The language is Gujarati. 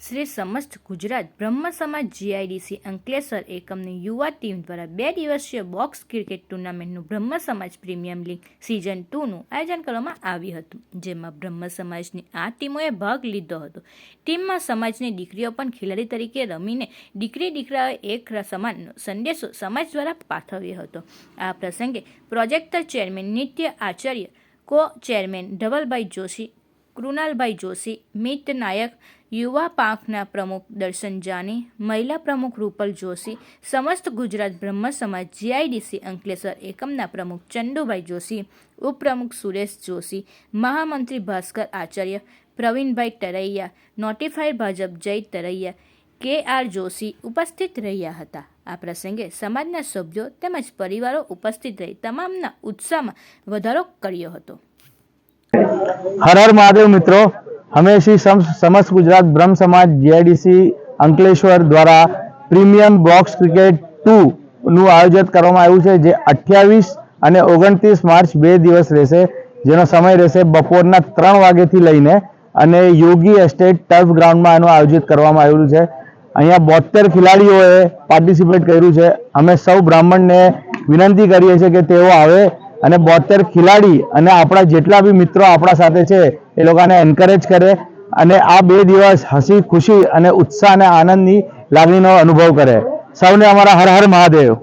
શ્રી સમસ્ત ગુજરાત બ્રહ્મ સમાજ જીઆઈડીસી અંકલેશ્વર એકમની યુવા ટીમ દ્વારા 2 દિવસીય બોક્સ ક્રિકેટ ટુર્નામેન્ટનું બ્રહ્મ સમાજ પ્રીમિયમ લીગ સિઝન 2નું આયોજન કરવામાં આવ્યું હતું, જેમાં બ્રહ્મ સમાજની 8 ટીમોએ ભાગ લીધો હતો. ટીમમાં સમાજની દીકરીઓ પણ ખેલાડી તરીકે રમીને દીકરી દીકરાઓએ એક સમાનનો સંદેશો સમાજ દ્વારા પાઠવ્યો હતો. આ પ્રસંગે પ્રોજેક્ટર ચેરમેન નિત્ય આચાર્ય, કો ચેરમેન ધવલભાઈ જોશી, કૃણાલભાઈ જોશી, મિત નાયક, યુવા પાંખના પ્રમુખ દર્શન જાની, મહિલા પ્રમુખ રૂપલ જોશી, સમસ્ત ગુજરાત બ્રહ્મ સમાજ જીઆઈડીસી અંકલેશ્વર એકમના પ્રમુખ ચંદુભાઈ જોશી, ઉપપ્રમુખ સુરેશ જોશી, મહામંત્રી ભાસ્કર આચાર્ય, પ્રવીણભાઈ તરૈયા, નોટિફાઈડ ભાજપ જય તરૈયા, કે.આર. જોશી ઉપસ્થિત રહ્યા હતા. આ પ્રસંગે સમાજના સભ્યો તેમજ પરિવારો ઉપસ્થિત રહી તમામના ઉત્સાહમાં વધારો કર્યો હતો. હર હર મહાદેવ મિત્રો, અમે શ્રી સમસ્ત ગુજરાત બ્રહ્મ સમાજ જીઆઈડીસી અંકલેશ્વર દ્વારા પ્રીમિયમ બોક્સ ક્રિકેટ 2 નું આયોજન કરવામાં આવ્યું છે, જે 28 અને 29 માર્ચ 2 દિવસ રહેશે, જેનો સમય રહેશે બપોરના 3 વાગ્યાથી લઈને અને યોગી એસ્ટેટ ટર્ફ ગ્રાઉન્ડમાં એનું આયોજિત કરવામાં આવ્યું છે. અહીંયા 72 ખેલાડીઓએ પાર્ટિસિપેટ કર્યું છે. અમે સૌ બ્રાહ્મણને વિનંતી કરીએ છીએ કે તેઓ આવે અને 72 ખેલાડી અને આપણા જેટલા બી મિત્રો આપણા સાથે છે એ લોકોને એન્કરેજ કરે અને આ 2 દિવસ હસી ખુશી અને ઉત્સાહ અને આનંદની લાગણીનો અનુભવ કરે. સૌને અમારા હર હર મહાદેવ.